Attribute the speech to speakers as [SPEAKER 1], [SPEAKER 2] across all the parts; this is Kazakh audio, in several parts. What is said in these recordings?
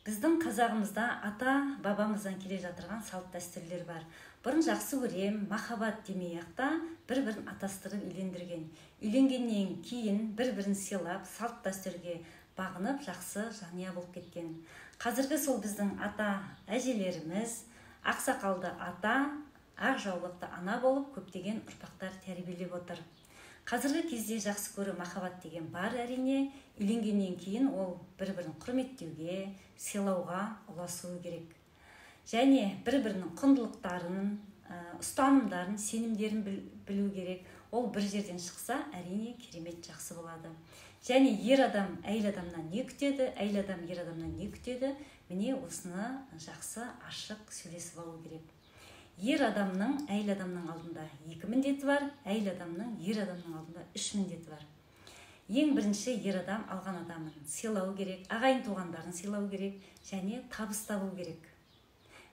[SPEAKER 1] Біздің қазағымызда ата бабамыздан келе жатырған салт дәстүрлер бар. Бұрын жақсы көрем, махаббат демей та бір-бірін атастырып үйлендірген. Үйленгеннен кейін бір-бірін сыйлап, салт дәстүрге бағынып, жақсы жанұя болып кеткен. Қазіргі сол біздің ата әжелеріміз, ақсақалды ата, ақ жаулықты ана болып, көптеген ұрпақтар тәрбиелеп отыр. Қазіргі кезде жақсы көру, махаббат деген бар әрине. Үйленгеннен кейін ол бір-бірін құрметтеуге, сыйлауға ұласуы керек. Және бір-бірінің құндылықтарын, ұстанымдарын, сенімдерін білу керек. Ол бір жерден шықса, әрине керемет жақсы болады. Және ер адам әйел адамнан не күтеді, әйел адам ер адамнан не күтеді? Міне осыны жақсы ашық сөйлесіп алу керек. Ер адамның әйел адамның алдында 2 міндеті бар, әйел адамның ер адамның алдында 3 міндеті бар. Ең бірінші ер адам алған адамын сыйлау керек, ағайын туғандарын сыйлау керек және табыс табу керек.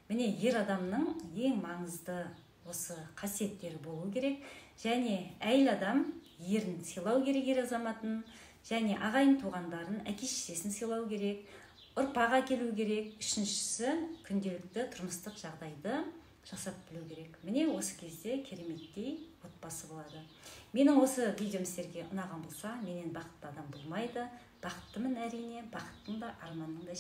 [SPEAKER 1] Міне ер адамның ең маңызды осы қасиеттері болу керек. Және әйел адам ерін сыйлау керек, ер азаматын, және ағайын туғандарын, әке-шешесін сыйлау керек, ұрпақ әкелу керек. Үшіншісі күнделікті тұрмыстық жағдайды жасап білу керек. Міне осы кезде кереметтей отбасы болады. Менің осы видеом сіздерге ұнаған болса, менен бақытты адам болмайды. Бақыттымын әрине, бақыттың да арманның да